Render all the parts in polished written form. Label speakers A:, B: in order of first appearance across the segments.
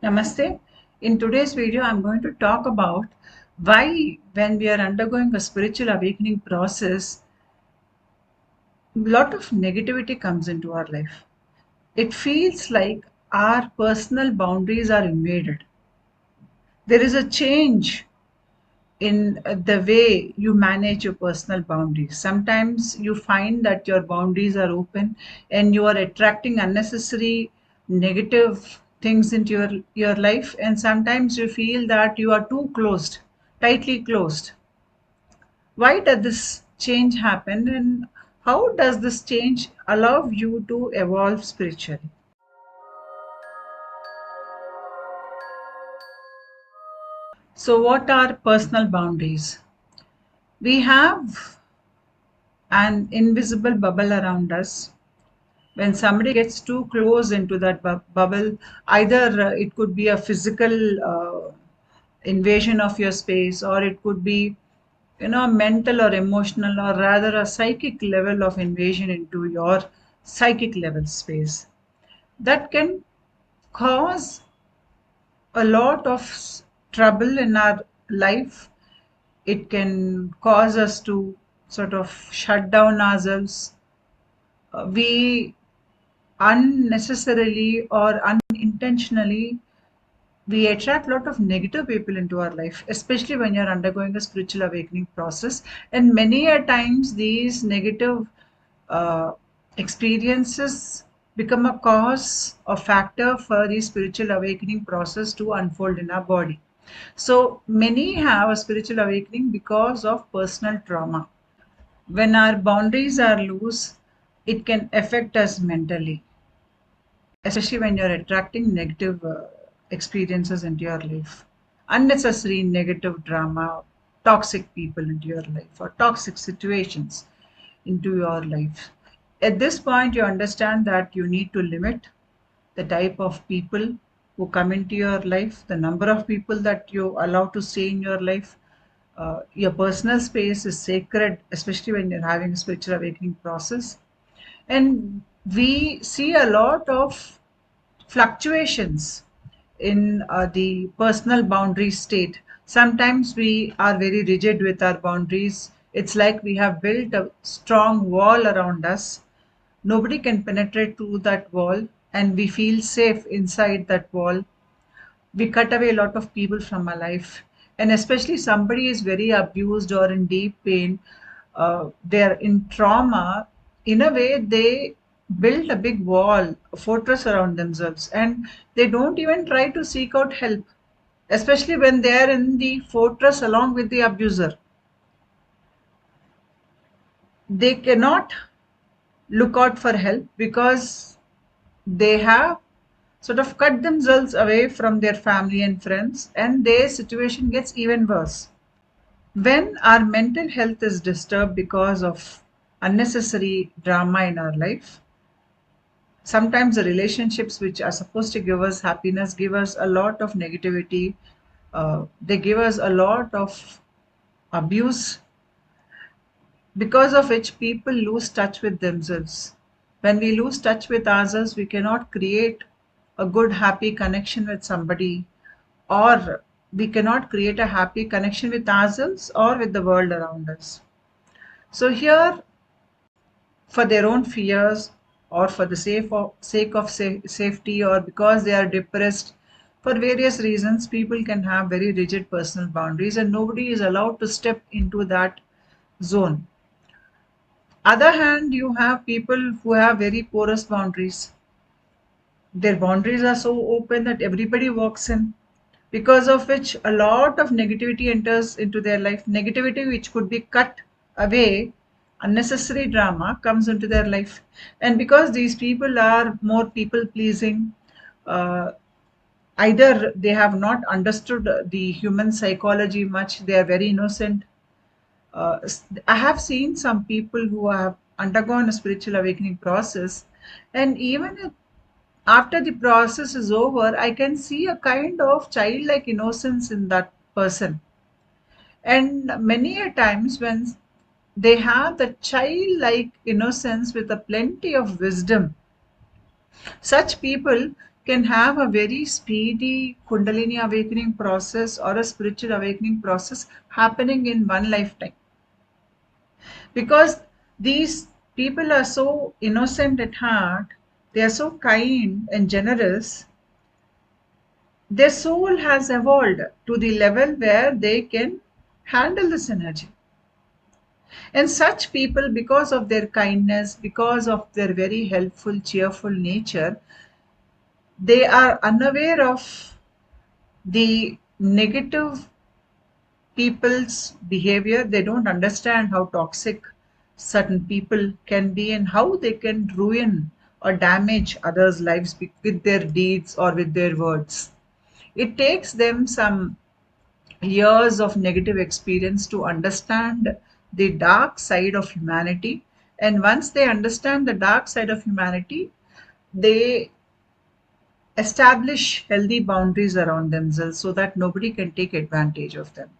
A: Namaste. In today's video, I'm going to talk about why, when we are undergoing a spiritual awakening process, a lot of negativity comes into our life. It feels like our personal boundaries are invaded. There is a change in the way you manage your personal boundaries. Sometimes you find that your boundaries are open and you are attracting unnecessary negative things into your life, and sometimes you feel that you are too closed, tightly closed. Why does this change happen, and how does this change allow you to evolve spiritually? So what are personal boundaries? We have an invisible bubble around us. When somebody gets too close into that bubble, either it could be a physical invasion of your space, or it could be mental or emotional, or rather a psychic level of invasion into your psychic level space, that can cause a lot of trouble in our life. It can cause us to sort of shut down ourselves. We unnecessarily or unintentionally, we attract a lot of negative people into our life, especially when you're undergoing a spiritual awakening process. And many a times these negative uh, experiences become a cause or factor for the spiritual awakening process to unfold in our body. So many have a spiritual awakening because of personal trauma. When our boundaries are loose, it can affect us mentally, especially when you're attracting negative experiences into your life, unnecessary negative drama, toxic people into your life, or toxic situations into your life. At this point, you understand that you need to limit the type of people who come into your life, the number of people that you allow to stay in your life. Your personal space is sacred, especially when you're having a spiritual awakening process. And we see a lot of fluctuations in the personal boundary state. Sometimes we are very rigid with our boundaries. It's like we have built a strong wall around us. Nobody can penetrate through that wall, and we feel safe inside that wall. We cut away a lot of people from our life. And especially somebody is very abused or in deep pain, they're in trauma. In a way, they build a big wall, a fortress around themselves, and they don't even try to seek out help, especially when they're in the fortress along with the abuser. They cannot look out for help because they have sort of cut themselves away from their family and friends, and their situation gets even worse. When our mental health is disturbed because of unnecessary drama in our life, sometimes the relationships which are supposed to give us happiness give us a lot of negativity. They give us a lot of abuse, because of which people lose touch with themselves. When we lose touch with ourselves, we cannot create a good, happy connection with somebody, or we cannot create a happy connection with ourselves or with the world around us. So, here, for their own fears, or for the sake of safety, or because they are depressed, for various reasons, people can have very rigid personal boundaries, and nobody is allowed to step into that zone. Other hand, you have people who have very porous boundaries. Their boundaries are so open that everybody walks in, because of which a lot of negativity enters into their life. Negativity which could be cut away, unnecessary drama comes into their life. And because these people are more people pleasing, uh, either they have not understood the human psychology much, they are very innocent. I have seen some people who have undergone a spiritual awakening process, and even after the process is over, I can see a kind of childlike innocence in that person. And many a times, when they have the childlike innocence with a plenty of wisdom, such people can have a very speedy Kundalini awakening process or a spiritual awakening process happening in one lifetime. Because these people are so innocent at heart, they are so kind and generous, their soul has evolved to the level where they can handle this energy. And such people, because of their kindness, because of their very helpful, cheerful nature, they are unaware of the negative people's behavior. They don't understand how toxic certain people can be and how they can ruin or damage others' lives with their deeds or with their words. It takes them some years of negative experience to understand the dark side of humanity. And once they understand the dark side of humanity, they establish healthy boundaries around themselves so that nobody can take advantage of them.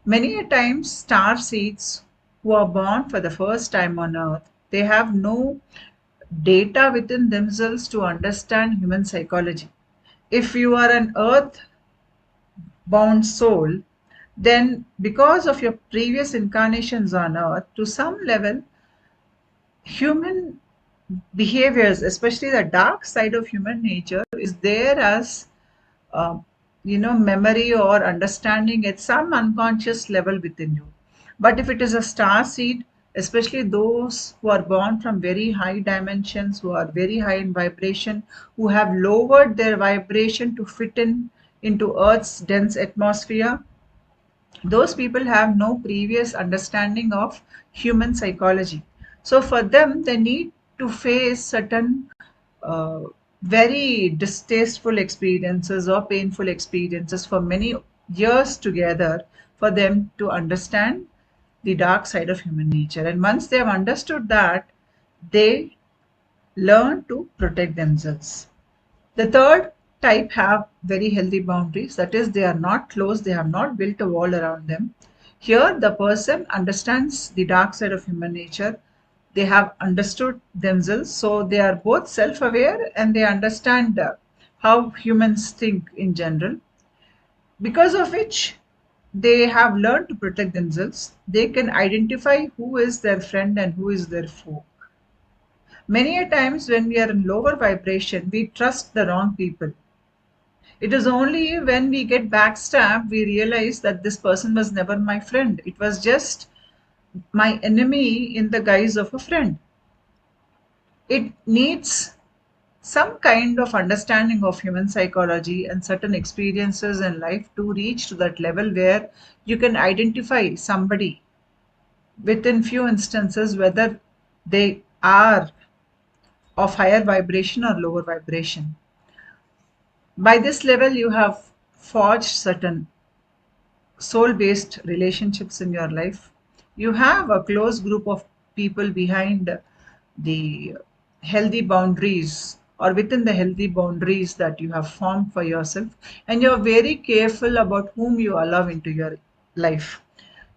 A: Many a times, star seeds who are born for the first time on earth, they have no data within themselves to understand human psychology. If you are an earth bound soul, then because of your previous incarnations on earth, to some level, human behaviors, especially the dark side of human nature, is there as uh, memory or understanding at some unconscious level within you. But if it is a star seed, especially those who are born from very high dimensions, who are very high in vibration, who have lowered their vibration to fit in into Earth's dense atmosphere, those people have no previous understanding of human psychology. So for them, they need to face certain uh, very distasteful experiences or painful experiences for many years together for them to understand the dark side of human nature. And once they have understood that, they learn to protect themselves. The third type have very healthy boundaries. That is, they are not closed, they have not built a wall around them. Here, the person understands the dark side of human nature. They have understood themselves, so they are both self aware and they understand how humans think in general, because of which they have learned to protect themselves. They can identify who is their friend and who is their foe. Many a times, when we are in lower vibration, we trust the wrong people. It is only when we get backstabbed we realize that this person was never my friend. It was just my enemy in the guise of a friend. It needs some kind of understanding of human psychology and certain experiences in life to reach to that level where you can identify somebody within few instances whether they are of higher vibration or lower vibration. By this level, you have forged certain soul based relationships in your life. You have a close group of people behind the healthy boundaries or within the healthy boundaries that you have formed for yourself, and you're very careful about whom you allow into your life,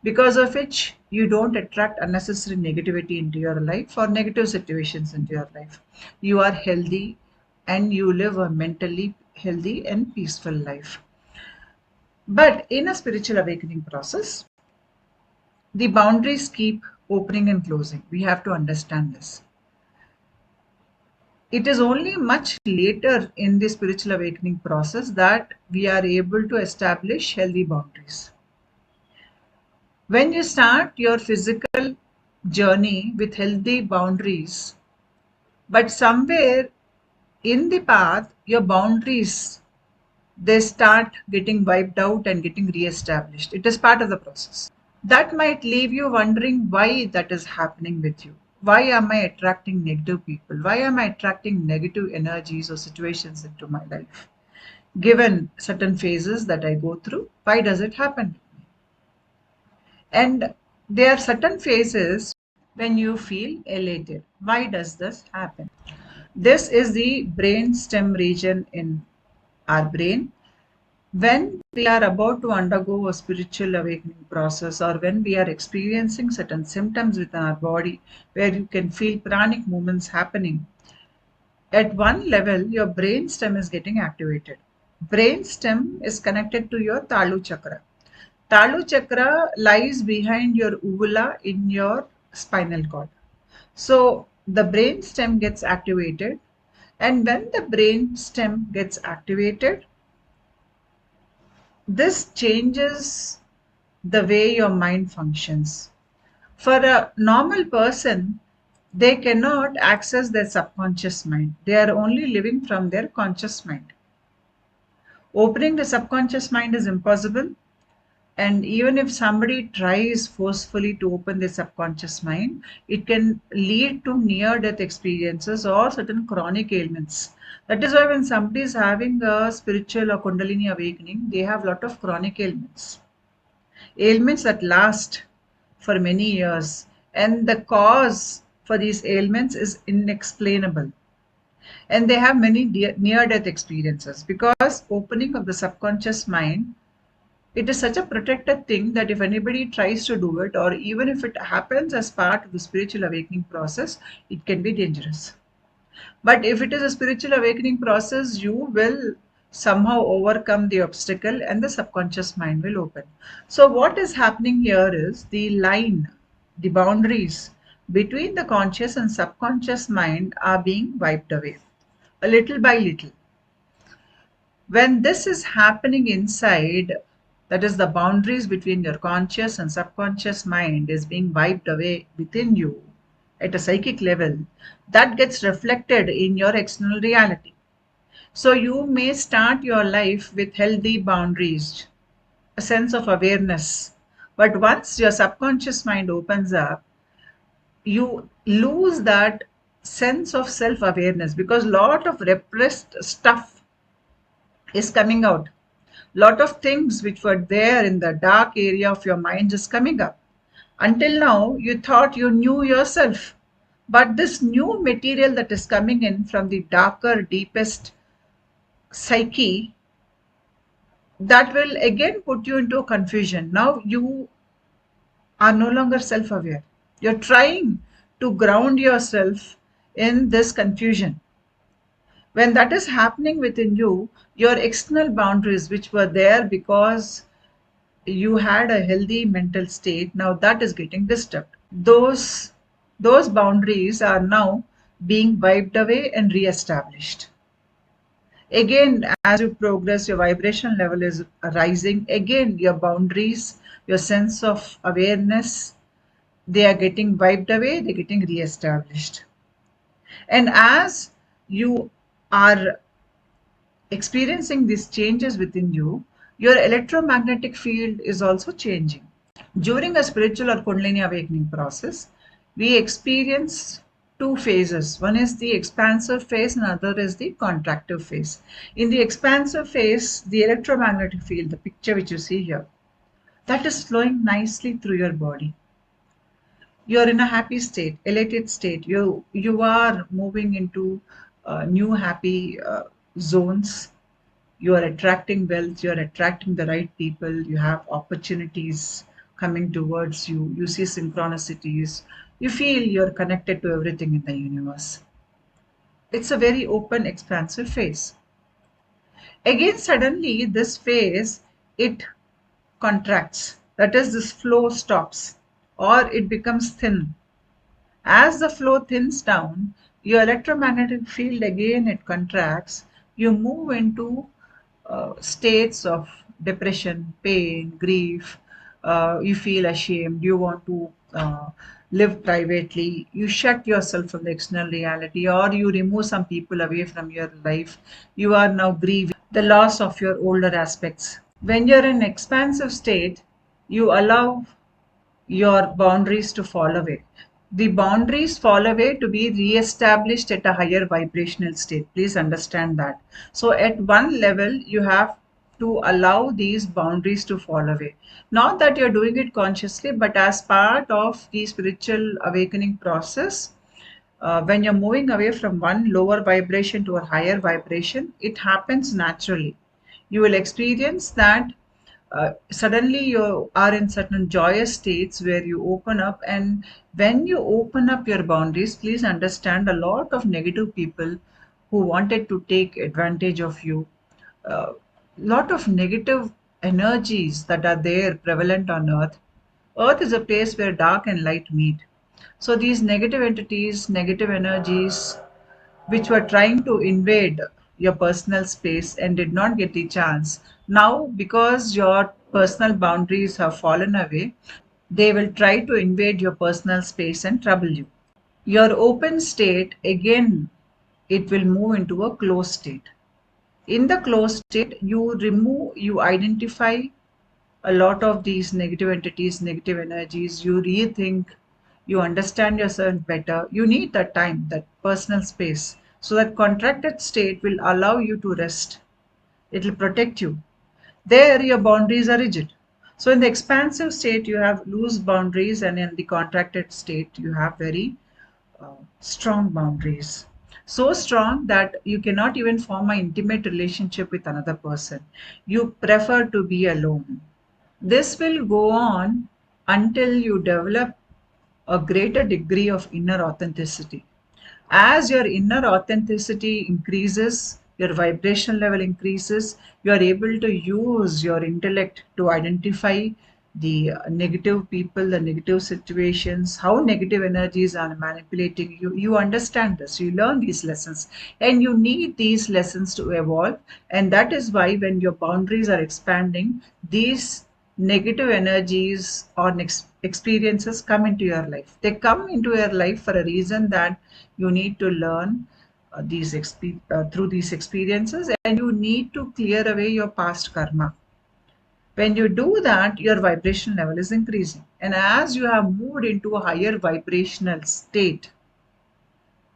A: because of which you don't attract unnecessary negativity into your life or negative situations into your life. You are healthy and you live a mentally healthy and peaceful life. But in a spiritual awakening process, the boundaries keep opening and closing. We have to understand this. It is only much later in the spiritual awakening process that we are able to establish healthy boundaries. When you start your physical journey with healthy boundaries, but somewhere in the path, your boundaries they start getting wiped out and getting re-established. It is part of the process. That might leave you wondering why that is happening with you. Why am I attracting negative people? Why am I attracting negative energies or situations into my life? Given certain phases that I go through, why does it happen? And there are certain phases when you feel elated. Why does this happen? This is the brain stem region in our brain. When we are about to undergo a spiritual awakening process, or when we are experiencing certain symptoms within our body where you can feel pranic movements happening, At one level, your brain stem is getting activated. Brain stem is connected to your Talu chakra. Talu chakra lies behind your uvula in your spinal cord. So the brain stem gets activated, and when the brain stem gets activated, this changes the way your mind functions. For a normal person, they cannot access their subconscious mind. They are only living from their conscious mind. Opening the subconscious mind is impossible. And even if somebody tries forcefully to open their subconscious mind, it can lead to near death experiences or certain chronic ailments. That is why when somebody is having a spiritual or Kundalini awakening, they have a lot of chronic ailments. Ailments that last for many years. And the cause for these ailments is inexplainable. And they have many near death experiences because opening of the subconscious mind, it is such a protected thing that if anybody tries to do it, or even if it happens as part of the spiritual awakening process, it can be dangerous. But if it is a spiritual awakening process, you will somehow overcome the obstacle and the subconscious mind will open. So, what is happening here is the boundaries between the conscious and subconscious mind are being wiped away, a little by little. When this is happening inside, that is, the boundaries between your conscious and subconscious mind is being wiped away within you at a psychic level, that gets reflected in your external reality. So you may start your life with healthy boundaries, a sense of awareness. But once your subconscious mind opens up, you lose that sense of self awareness because a lot of repressed stuff is coming out. Lot of things which were there in the dark area of your mind is coming up. Until now, you thought you knew yourself. But this new material that is coming in from the darker, deepest psyche, that will again put you into confusion. Now you are no longer self aware. You're trying to ground yourself in this confusion. When that is happening within you, your external boundaries, which were there because you had a healthy mental state, now that is getting disturbed. Those boundaries are now being wiped away and re-established. Again, as you progress, your vibration level is rising. Again, your boundaries, your sense of awareness, they are getting wiped away, they're getting re-established. And as you are experiencing these changes within you, your electromagnetic field is also changing. During a spiritual or Kundalini awakening process, we experience two phases. One is the expansive phase and other is the contractive phase. In the expansive phase, the electromagnetic field, the picture which you see here, that is flowing nicely through your body. You are in a happy state, elated state. You are moving into new happy zones. You are attracting wealth, you are attracting the right people, you have opportunities coming towards you, you see synchronicities, you feel you're connected to everything in the universe. It's a very open, expansive phase. Again, suddenly, this phase, it contracts. That is, this flow stops or it becomes thin. As the flow thins down, your electromagnetic field again it contracts. You move into states of depression, pain, grief. You feel ashamed. You want to live privately. You shut yourself from the external reality, or you remove some people away from your life. You are now grieving the loss of your older aspects. When you're in expansive state, you allow your boundaries to fall away. The boundaries fall away to be re-established at a higher vibrational state. Please understand that. So at one level, you have to allow these boundaries to fall away. Not that you're doing it consciously, but as part of the spiritual awakening process, when you're moving away from one lower vibration to a higher vibration, it happens naturally. You will experience that suddenly you are in certain joyous states where you open up, and when you open up your boundaries, please understand a lot of negative people who wanted to take advantage of you. Lot of negative energies that are there prevalent on earth. Earth is a place where dark and light meet. So these negative entities, negative energies, which were trying to invade your personal space and did not get the chance. Now, because your personal boundaries have fallen away, they will try to invade your personal space and trouble you. Your open state, again, it will move into a closed state. In the closed state, you identify a lot of these negative entities, negative energies, you rethink, you understand yourself better. You need that time, that personal space. So that contracted state will allow you to rest. It will protect you. There, your boundaries are rigid. So in the expansive state, you have loose boundaries, and in the contracted state, you have very strong boundaries. So strong that you cannot even form an intimate relationship with another person. You prefer to be alone. This will go on until you develop a greater degree of inner authenticity. As your inner authenticity increases, your vibration level increases, you are able to use your intellect to identify the negative people, the negative situations, how negative energies are manipulating you. You understand this, you learn these lessons, and you need these lessons to evolve. And that is why, when your boundaries are expanding, these negative energies or experiences come into your life. They come into your life for a reason, that you need to learn through these experiences, and you need to clear away your past karma. When you do that, your vibration level is increasing, and as you have moved into a higher vibrational state,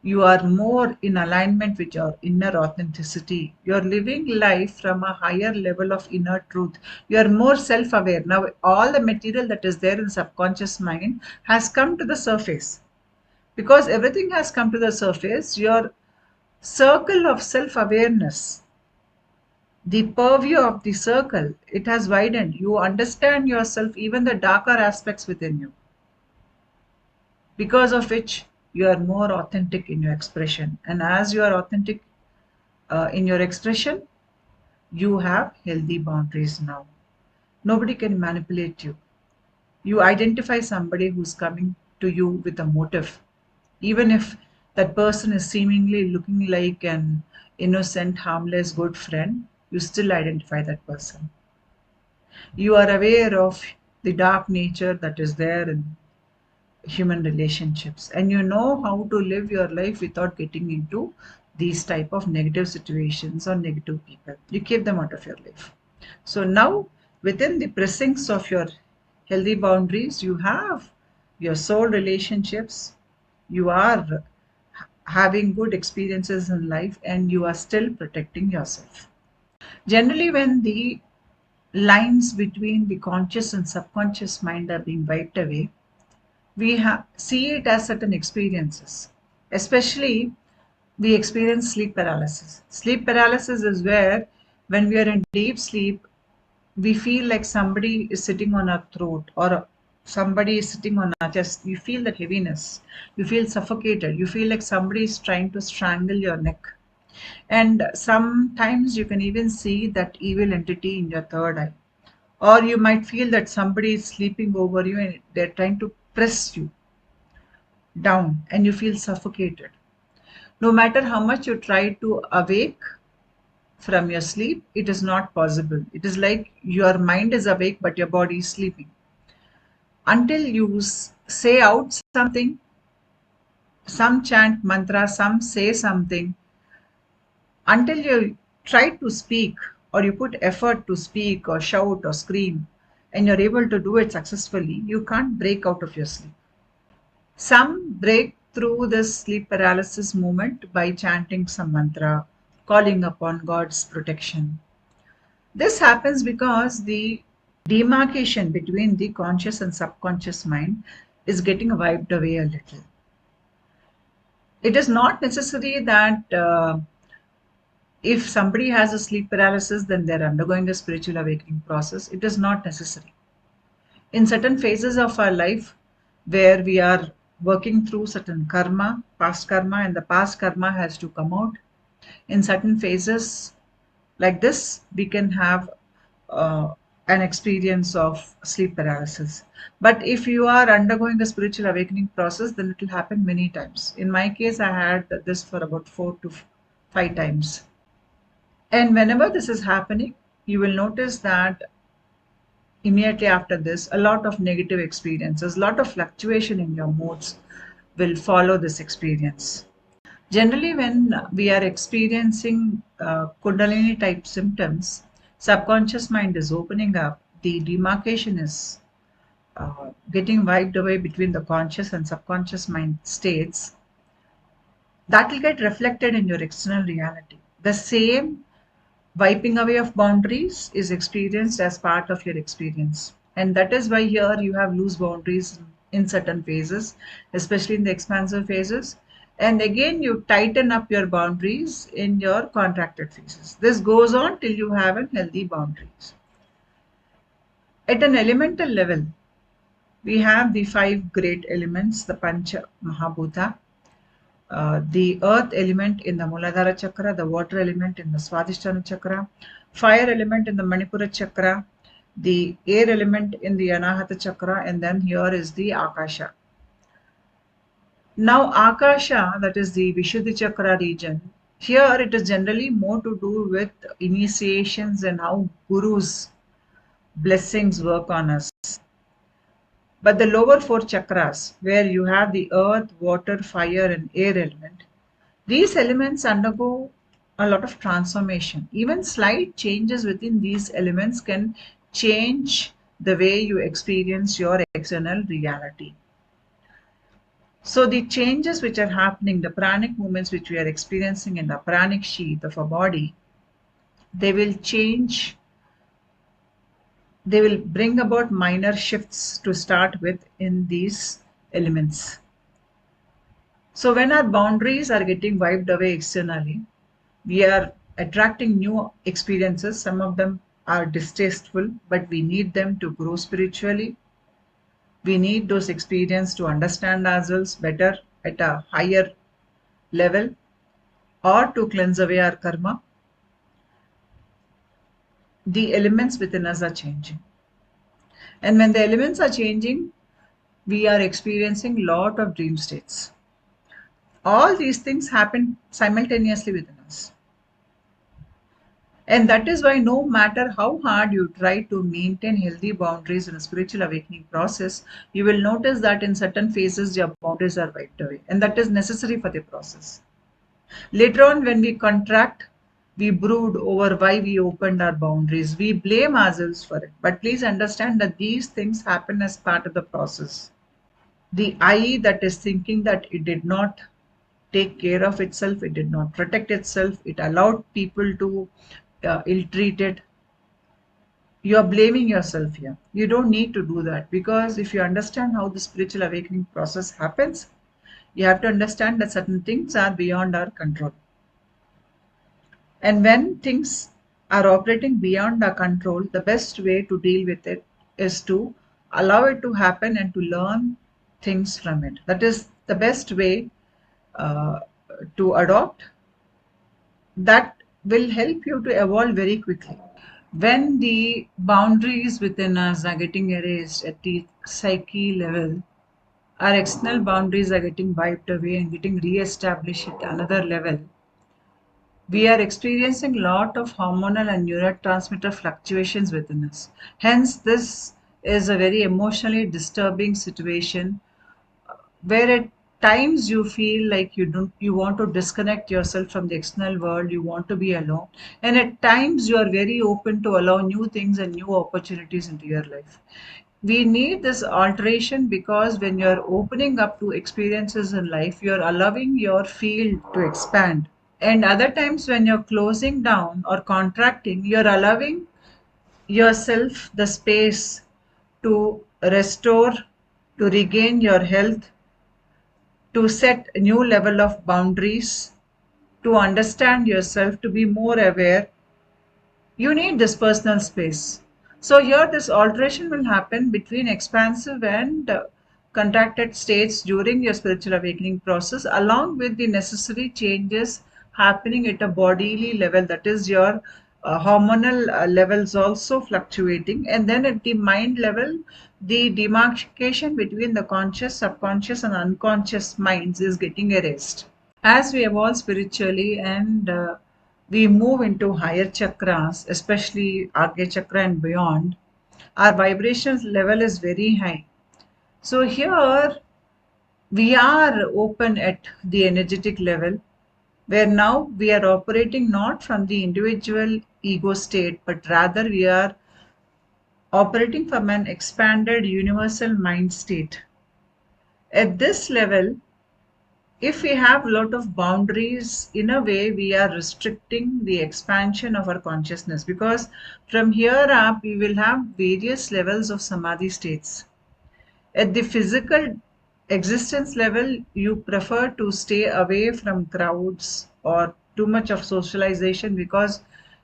A: you are more in alignment with your inner authenticity. You are living life from a higher level of inner truth. You are more self aware. Now, all the material that is there in the subconscious mind has come to the surface. Because everything has come to the surface, your circle of self awareness, the purview of the circle, it has widened. You understand yourself, even the darker aspects within you, because of which you are more authentic in your expression. And as you are authentic in your expression, you have healthy boundaries now. Nobody can manipulate you. You identify somebody who's coming to you with a motive, even if that person is seemingly looking like an innocent, harmless, good friend. You still identify that person. You are aware of the dark nature that is there in human relationships, and you know how to live your life without getting into these type of negative situations or negative people. You keep them out of your life. So now, within the precincts of your healthy boundaries, you have your soul relationships, you are having good experiences in life, and you are still protecting yourself. Generally, when the lines between the conscious and subconscious mind are being wiped away, we see it as certain experiences. Especially, we experience sleep paralysis. Sleep paralysis is where, when we are in deep sleep, we feel like somebody is sitting on our throat, or somebody is sitting on our chest. You feel that heaviness. You feel suffocated. You feel like somebody is trying to strangle your neck. And sometimes you can even see that evil entity in your third eye. Or you might feel that somebody is sleeping over you and they're trying to press you down, and you feel suffocated. No matter how much you try to awake from your sleep, it is not possible. It is like your mind is awake but your body is sleeping. Until you say out something, some chant mantra, some say something, until you try to speak, or you put effort to speak or shout or scream, and you're able to do it successfully, you can't break out of your sleep. Some break through this sleep paralysis moment by chanting some mantra, calling upon God's protection. This happens because the demarcation between the conscious and subconscious mind is getting wiped away a little. It is not necessary that if somebody has a sleep paralysis, then they're undergoing a spiritual awakening process. It is not necessary. In certain phases of our life, where we are working through certain karma, past karma, and the past karma has to come out, In certain phases like this, we can have uh, an experience of sleep paralysis. But if you are undergoing a spiritual awakening process, then it will happen many times. In my case, I had this for about 4 to 5 times. And whenever this is happening, you will notice that immediately after this, a lot of negative experiences, a lot of fluctuation in your moods will follow this experience. Generally, when we are experiencing Kundalini type symptoms, subconscious mind is opening up, the demarcation is getting wiped away between the conscious and subconscious mind states. That will get reflected in your external reality. The same wiping away of boundaries is experienced as part of your experience. And that is why here you have loose boundaries in certain phases, especially in the expansive phases. And again, you tighten up your boundaries in your contracted phases. This goes on till you have a healthy boundaries. At an elemental level, we have the five great elements, the Pancha Mahabhuta, the earth element in the Muladhara chakra, the water element in the Swadhisthana chakra, fire element in the Manipura chakra, the air element in the Anahata chakra, and then here is the Akasha. Now, Akasha, that is the Vishuddhi chakra region, here it is generally more to do with initiations and how Guru's blessings work on us. But the lower four chakras, where you have the earth, water, fire, and air element, these elements undergo a lot of transformation. Even slight changes within these elements can change the way you experience your external reality. So the changes which are happening, the pranic movements which we are experiencing in the pranic sheath of our body, they will change, they will bring about minor shifts to start with in these elements. So when our boundaries are getting wiped away externally, we are attracting new experiences. Some of them are distasteful, but we need them to grow spiritually. We need those experiences to understand ourselves better at a higher level or to cleanse away our karma. The elements within us are changing. And when the elements are changing, we are experiencing a lot of dream states. All these things happen simultaneously within us. And that is why no matter how hard you try to maintain healthy boundaries in a spiritual awakening process, you will notice that in certain phases your boundaries are wiped away. And that is necessary for the process. Later on, when we contract, we brood over why we opened our boundaries. We blame ourselves for it. But please understand that these things happen as part of the process. The I that is thinking that it did not take care of itself, it did not protect itself, it allowed people to ill-treat it. You are blaming yourself here. You don't need to do that, because if you understand how the spiritual awakening process happens, you have to understand that certain things are beyond our control. And when things are operating beyond our control, the best way to deal with it is to allow it to happen and to learn things from it. That is the best way uh, to adopt. That will help you to evolve very quickly. When the boundaries within us are getting erased at the psyche level, our external boundaries are getting wiped away and getting re-established at another level. We are experiencing a lot of hormonal and neurotransmitter fluctuations within us. Hence, this is a very emotionally disturbing situation where at times you feel like you want to disconnect yourself from the external world, you want to be alone, and at times you are very open to allow new things and new opportunities into your life. We need this alteration, because when you're opening up to experiences in life, you're allowing your field to expand. And other times when you're closing down or contracting, you're allowing yourself the space to restore, to regain your health, to set a new level of boundaries, to understand yourself, to be more aware. You need this personal space. So here this alteration will happen between expansive and contracted states during your spiritual awakening process, along with the necessary changes happening at a bodily level, that is your hormonal levels also fluctuating, and then at the mind level, the demarcation between the conscious, subconscious and unconscious minds is getting erased. As we evolve spiritually and we move into higher chakras, especially Argya chakra and beyond, our vibration level is very high. So here we are open at the energetic level, where now we are operating not from the individual ego state, but rather we are operating from an expanded universal mind state. At this level, if we have a lot of boundaries, in a way we are restricting the expansion of our consciousness, because from here up we will have various levels of samadhi states. At the physical existence level, you prefer to stay away from crowds or too much of socialization because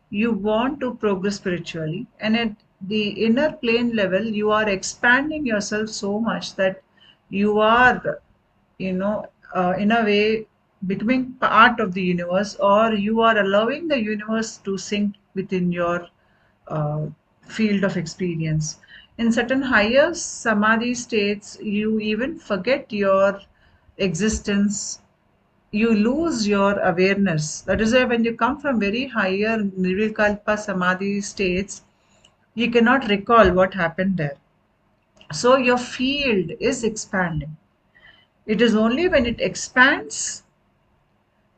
A: you want to progress spiritually. And at the inner plane level, you are expanding yourself so much that you are, in a way, becoming part of the universe, or you are allowing the universe to sink within your uh, field of experience. In certain higher samadhi states, you even forget your existence, you lose your awareness. That is why when you come from very higher nirvikalpa samadhi states, you cannot recall what happened there. So your field is expanding. It is only when it expands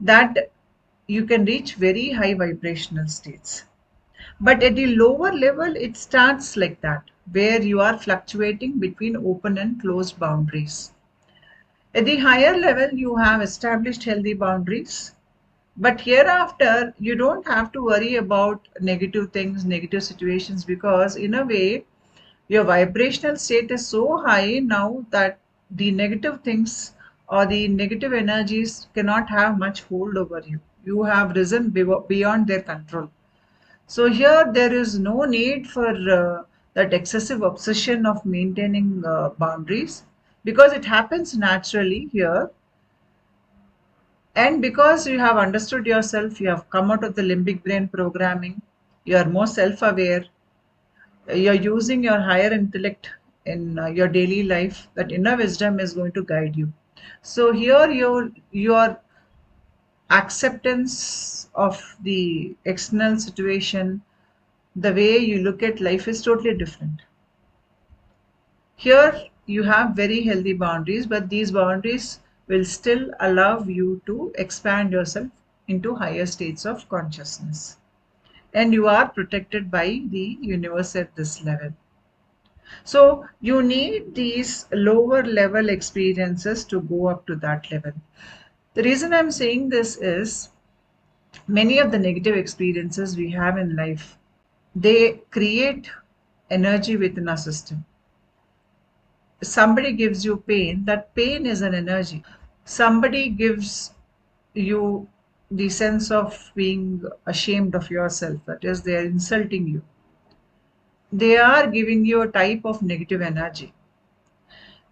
A: that you can reach very high vibrational states. But at the lower level, it starts like that, where you are fluctuating between open and closed boundaries. At the higher level, you have established healthy boundaries. But hereafter, you don't have to worry about negative things, negative situations, because in a way, your vibrational state is so high now that the negative things or the negative energies cannot have much hold over you. You have risen beyond their control. So here there is no need for that excessive obsession of maintaining boundaries, because it happens naturally here. And because you have understood yourself, you have come out of the limbic brain programming, you are more self-aware, you're using your higher intellect in your daily life, that inner wisdom is going to guide you. So here your acceptance of the external situation, the way you look at life is totally different. Here you have very healthy boundaries, but these boundaries will still allow you to expand yourself into higher states of consciousness. And you are protected by the universe at this level. So you need these lower level experiences to go up to that level. The reason I'm saying this is many of the negative experiences we have in life, they create energy within our system. Somebody gives you pain, that pain is an energy. Somebody gives you the sense of being ashamed of yourself, that is, they are insulting you. They are giving you a type of negative energy.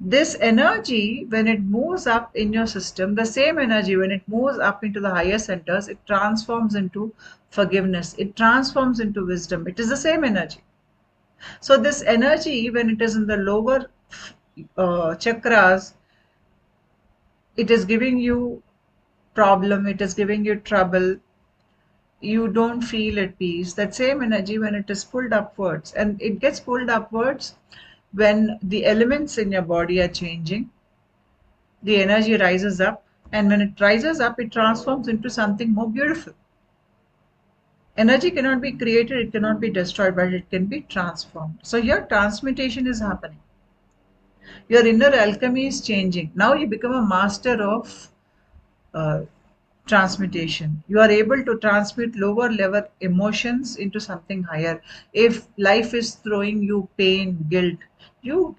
A: This energy, when it moves up in your system, the same energy, when it moves up into the higher centers, it transforms into forgiveness, it transforms into wisdom. It is the same energy. So, this energy, when it is in the lower chakras, it is giving you problem, it is giving you trouble, you don't feel at peace. That same energy, when it is pulled upwards, and it gets pulled upwards when the elements in your body are changing, the energy rises up, and when it rises up, it transforms into something more beautiful. Energy cannot be created, it cannot be destroyed, but it can be transformed. So here transmutation is happening. Your inner alchemy is changing. Now you become a master of uh, transmutation. You are able to transmute lower level emotions into something higher. If life is throwing you pain, guilt, you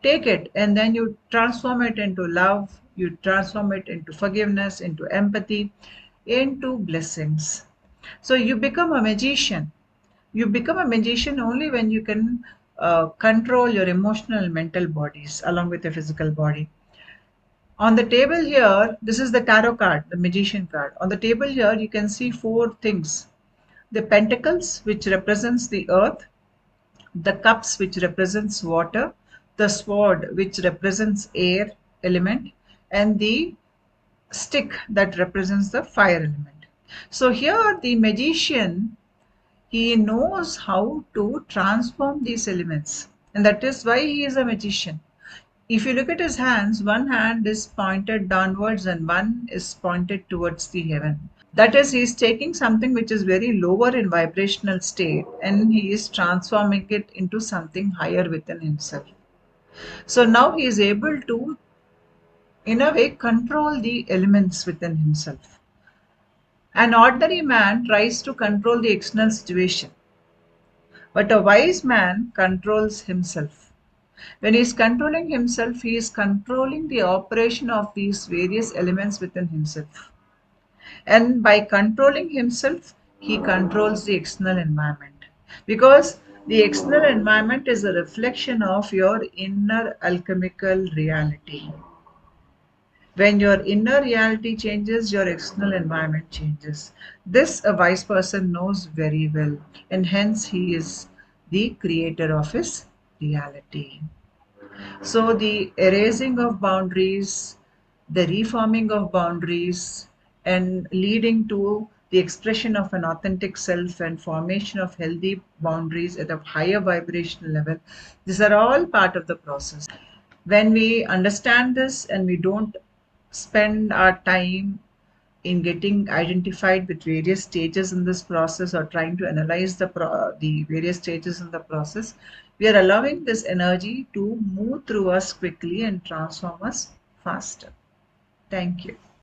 A: take it and then you transform it into love, you transform it into forgiveness, into empathy, into blessings. So you become a magician. You become a magician only when you can control your emotional and mental bodies along with your physical body. On the table here, this is the tarot card, the magician card. On the table here, you can see four things. The pentacles, which represents the earth, the cups, which represents water, the sword, which represents air element, and the stick that represents the fire element. So here the magician, he knows how to transform these elements, and that is why he is a magician. If you look at his hands, one hand is pointed downwards and one is pointed towards the heaven. That is, he is taking something which is very lower in vibrational state and he is transforming it into something higher within himself. So now he is able to, in a way, control the elements within himself. An ordinary man tries to control the external situation, but a wise man controls himself. When he is controlling himself, he is controlling the operation of these various elements within himself. And by controlling himself, he controls the external environment. Because the external environment is a reflection of your inner alchemical reality. When your inner reality changes, your external environment changes. This a wise person knows very well, and hence he is the creator of his reality. So, the erasing of boundaries, the reforming of boundaries, and leading to the expression of an authentic self and formation of healthy boundaries at a higher vibrational level, these are all part of the process. When we understand this and we don't spend our time in getting identified with various stages in this process or trying to analyze the various stages in the process, we are allowing this energy to move through us quickly and transform us faster. Thank you.